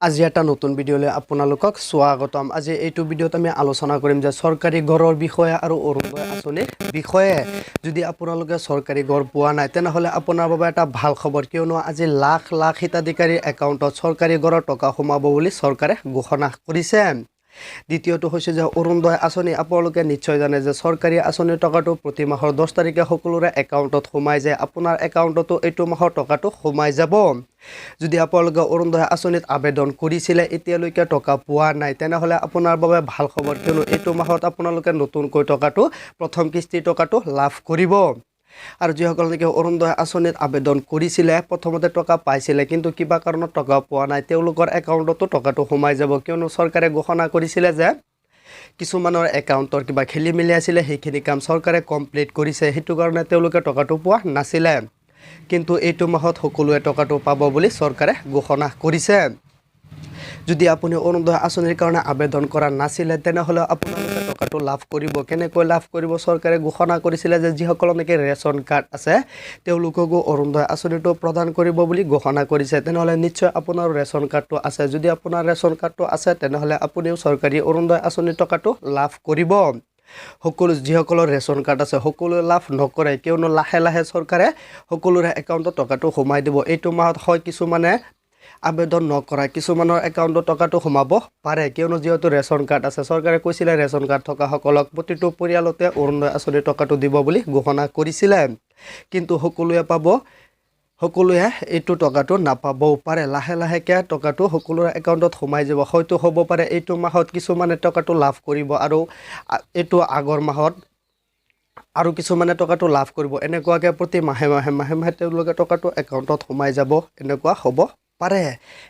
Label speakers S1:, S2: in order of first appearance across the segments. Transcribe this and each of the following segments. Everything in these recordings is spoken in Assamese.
S1: আজি এটা নতুন ভিডিঅ'লৈ আপোনালোকক স্বাগতম। আজি এইটো ভিডিঅ'ত আমি আলোচনা কৰিম যে চৰকাৰী ঘৰৰ বিষয়ে আৰু অৰুণোদয় আঁচনিৰ বিষয়ে। যদি আপোনালোকে চৰকাৰী ঘৰ পোৱা নাই তেনেহ'লে আপোনাৰ বাবে এটা ভাল খবৰ, কিয়নো আজি লাখ লাখ হিতাধিকাৰীৰ একাউণ্টত চৰকাৰী ঘৰৰ টকা সোমাব বুলি চৰকাৰে ঘোষণা কৰিছে। দ্বিতীয়টো হৈছে যে অৰুণোদয় আঁচনি। আপোনালোকে নিশ্চয় জানে যে চৰকাৰী আঁচনিৰ টকাটো প্ৰতি মাহৰ 10 তাৰিখে সকলোৰে একাউণ্টত সোমাই যায়। আপোনাৰ একাউণ্টতো এইটো মাহৰ টকাটো সোমাই যাব। যদি আপোনালোকে অৰুণোদয় আঁচনিত আবেদন কৰিছিলে এতিয়ালৈকে টকা পোৱা নাই তেনেহ'লে আপোনাৰ বাবে ভাল খবৰ, কিয়নো এইটো মাহত আপোনালোকে নতুনকৈ টকাটো প্ৰথম কিস্তিৰ টকাটো লাভ কৰিব। আৰু যিসকল নেকি অৰুণোদয় আঁচনিত আবেদন কৰিছিলে প্ৰথমতে টকা পাইছিলে কিন্তু কিবা কাৰণত টকা পোৱা নাই, তেওঁলোকৰ একাউণ্টতো টকাটো সোমাই যাব, কিয়নো চৰকাৰে ঘোষণা কৰিছিলে যে কিছুমানৰ একাউণ্টৰ কিবা খেলি মেলি আছিলে, সেইখিনি কাম চৰকাৰে কমপ্লিট কৰিছে, সেইটো কাৰণে তেওঁলোকে টকাটো পোৱা নাছিলে। কিন্তু এইটো মাহত সকলোৱে টকাটো পাব বুলি চৰকাৰে ঘোষণা কৰিছে। যদি আপুনি অৰুণোদয় আঁচনিৰ কাৰণে আবেদন কৰা নাছিলে তেনেহ'লে আপোনালোকে টকাটো লাভ কৰিব। কেনেকৈ লাভ কৰিব? চৰকাৰে ঘোষণা কৰিছিলে যে যিসকলৰ নেকি ৰেচন কাৰ্ড আছে তেওঁলোককো অৰুণোদয় আঁচনিটো প্ৰদান কৰিব বুলি ঘোষণা কৰিছে। তেনেহ'লে নিশ্চয় আপোনাৰ ৰেচন কাৰ্ডটো আছে। যদি আপোনাৰ ৰেচন কাৰ্ডটো আছে তেনেহ'লে আপুনিও চৰকাৰী অৰুণোদয় আঁচনিৰ টকাটো লাভ কৰিব। যিসকলৰ ৰেচন কাৰ্ড আছে সকলোৱে লাভ নকৰে, কিয়নো লাহে লাহে চৰকাৰে সকলোৰে একাউণ্টত টকাটো সোমাই দিব। এইটো মাহত হয় কিছুমানে আবেদন নকৰা কিছুমানৰ একাউণ্টত টকাটো সোমাব পাৰে, কিয়নো যিহেতু ৰেচন কাৰ্ড আছে। চৰকাৰে কৈছিলে ৰেচন কাৰ্ড থকাসকলক প্ৰতিটো পৰিয়ালতে অৰুণোদয় আঁচনিৰ টকাটো দিব বুলি ঘোষণা কৰিছিলে, কিন্তু সকলোৱে এইটো টকাটো নাপাবও পাৰে। লাহে লাহেকৈ টকাটো সকলোৰে একাউণ্টত সোমাই যাব। হয়তো হ'ব পাৰে এইটো মাহত কিছুমানে টকাটো লাভ কৰিব আৰু এইটো আগৰ মাহত আৰু কিছুমানে টকাটো লাভ কৰিব। এনেকুৱাকৈ প্ৰতি মাহে মাহে তেওঁলোকে টকাটো একাউণ্টত সোমাই যাব, এনেকুৱা হ'ব পাৰে।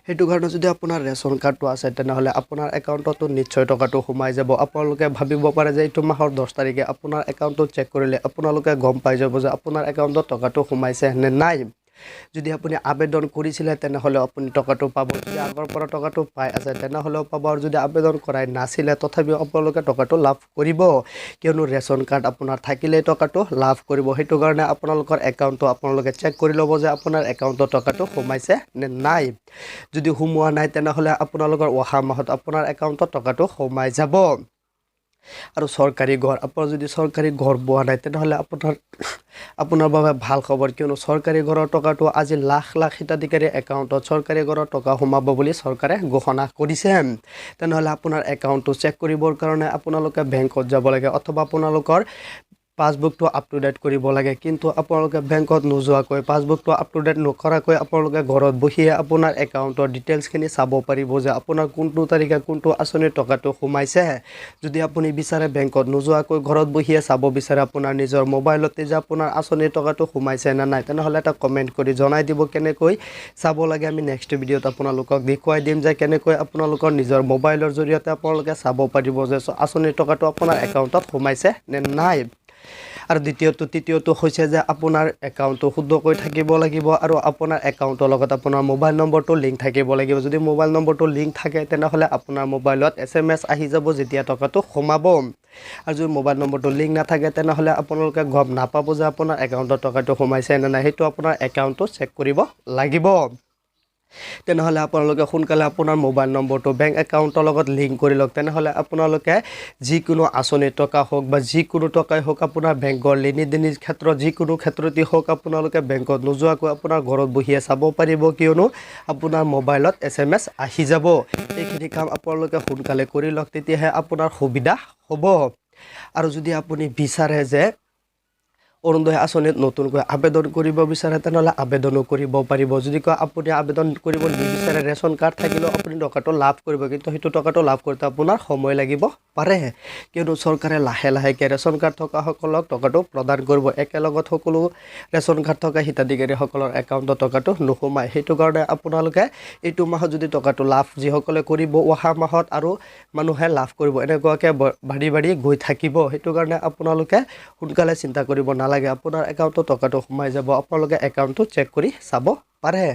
S1: সেইটো কাৰণে যদি আপোনাৰ ৰেচন কাৰ্ডটো আছে তেনেহ'লে আপোনাৰ একাউণ্টতো নিশ্চয় টকাটো সোমাই যাব। আপোনালোকে ভাবিব পাৰে যে এইটো মাহৰ 10 তাৰিখে আপোনাৰ একাউণ্টটো চেক কৰিলে আপোনালোকে গম পাই যাব যে আপোনাৰ একাউণ্টত টকাটো সোমাইছে নে নাই। যদি আপুনি আবেদন কৰিছিলে তেনেহ'লে আপুনি টকাটো পাব। যদি আগৰ পৰা টকাটো পাই আছে তেনেহ'লেও পাব, আৰু যদি আবেদন কৰাই নাছিলে তথাপিও আপোনালোকে টকাটো লাভ কৰিব, কিয়নো ৰেচন কাৰ্ড আপোনাৰ থাকিলেই টকাটো লাভ কৰিব। সেইটো কাৰণে আপোনালোকৰ একাউণ্টটো আপোনালোকে চেক কৰি ল'ব যে আপোনাৰ একাউণ্টত টকাটো সোমাইছে নে নাই। যদি সোমোৱা নাই তেনেহ'লে আপোনালোকৰ অহা মাহত আপোনাৰ একাউণ্টত টকাটো সোমাই যাব। আৰু চৰকাৰী ঘৰ, আপোনাৰ যদি চৰকাৰী ঘৰ পোৱা নাই তেনেহ'লে আপোনাৰ বাবে ভাল খবৰ, কিয়নো চৰকাৰী ঘৰৰ টকাটো আজি লাখ লাখ হিতাধিকাৰীৰ একাউণ্টত চৰকাৰী ঘৰৰ টকা সোমাব বুলি চৰকাৰে ঘোষণা কৰিছে। তেনেহ'লে আপোনাৰ একাউণ্টটো চেক কৰিবৰ কাৰণে আপোনালোকে বেংকত যাব লাগে অথবা আপোনালোকৰ পাছবুকটো আপ টু ডেট কৰিব লাগে, কিন্তু আপোনালোকে বেংকত নোযোৱাকৈ পাছবুকটো আপ টু ডেট নকৰাকৈ আপোনালোকে ঘৰত বহিয়ে আপোনাৰ একাউণ্টৰ ডিটেইলছখিনি চাব পাৰিব যে আপোনাৰ কোনটো তাৰিখে কোনটো আঁচনিৰ টকাটো সোমাইছে। যদি আপুনি বিচাৰে বেংকত নোযোৱাকৈ ঘৰত বহিয়ে চাব বিচাৰে আপোনাৰ নিজৰ মোবাইলতে যে আপোনাৰ আঁচনিৰ টকাটো সোমাইছে নে নাই, তেনেহ'লে এটা কমেণ্ট কৰি জনাই দিব কেনেকৈ চাব লাগে। আমি নেক্সট ভিডিঅ'ত আপোনালোকক দেখুৱাই দিম যে কেনেকৈ আপোনালোকৰ নিজৰ মোবাইলৰ জৰিয়তে আপোনালোকে চাব পাৰিব যে আঁচনিৰ টকাটো আপোনাৰ একাউণ্টত সোমাইছে নে নাই। আৰু তৃতীয়টো হৈছে যে আপোনাৰ একাউণ্টটো শুদ্ধকৈ থাকিব লাগিব আৰু আপোনাৰ একাউণ্টৰ লগত আপোনাৰ মোবাইল নম্বৰটো লিংক থাকিব লাগিব। যদি মোবাইল নম্বৰটো লিংক থাকে তেনেহ'লে আপোনাৰ মোবাইলত SMS আহি যাব যেতিয়া টকাটো সোমাব। আৰু যদি মোবাইল নম্বৰটো লিংক নাথাকে তেনেহ'লে আপোনালোকে গম নাপাব যে আপোনাৰ একাউণ্টত টকাটো সোমাইছে নে নাই। সেইটো আপোনাৰ একাউণ্টটো চেক কৰিব লাগিব। তেনেহ'লে আপোনালোকে সোনকালে আপোনাৰ মোবাইল নম্বৰটো বেংক একাউণ্টৰ লগত লিংক কৰি লওক। তেনেহ'লে আপোনালোকে যিকোনো আঁচনিৰ টকা হওক বা যিকোনো টকাই হওক আপোনাৰ বেংকৰ লেনদেনৰ ক্ষেত্ৰত যিকোনো ক্ষেত্ৰতে হওক আপোনালোকে বেংকত নোযোৱাকৈ আপোনাৰ ঘৰত বহিয়ে চাব পাৰিব, কিয়নো আপোনাৰ মোবাইলত SMS আহি যাব। এইখিনি কাম আপোনালোকে সোনকালে কৰি লওক, তেতিয়াহে আপোনাৰ সুবিধা হ'ব। আৰু যদি আপুনি বিচাৰে যে অৰুণোদয় আঁচনিত নতুনকৈ আবেদন কৰিব বিচাৰে তেনেহ'লে আবেদনো কৰিব পাৰিব। যদি আপুনি আবেদন কৰিব নিবিচাৰে ৰেচন কাৰ্ড থাকিলেও আপুনি টকাটো লাভ কৰিব, কিন্তু সেইটো টকাটো লাভ কৰোঁতে আপোনাৰ সময় লাগিব পাৰে, কিয়নো চৰকাৰে লাহে লাহেকৈ ৰেচন কাৰ্ড থকাসকলক টকাটো প্ৰদান কৰিব। একেলগত সকলো ৰেচন কাৰ্ড থকা হিতাধিকাৰীসকলৰ একাউণ্টত টকাটো নোসোমায়। সেইটো কাৰণে আপোনালোকে এইটো মাহত যদি টকাটো লাভ যিসকলে কৰিব অহা মাহত আৰু মানুহে লাভ কৰিব, এনেকুৱাকৈ বাঢ়ি গৈ থাকিব। সেইটো কাৰণে আপোনালোকে সোনকালে চিন্তা কৰিব নালাগে, আপোনাৰ একাউণ্টত টকাটো সোমাই যাব। আপোনালোকে একাউণ্টটো চেক কৰি চাব পাৰে।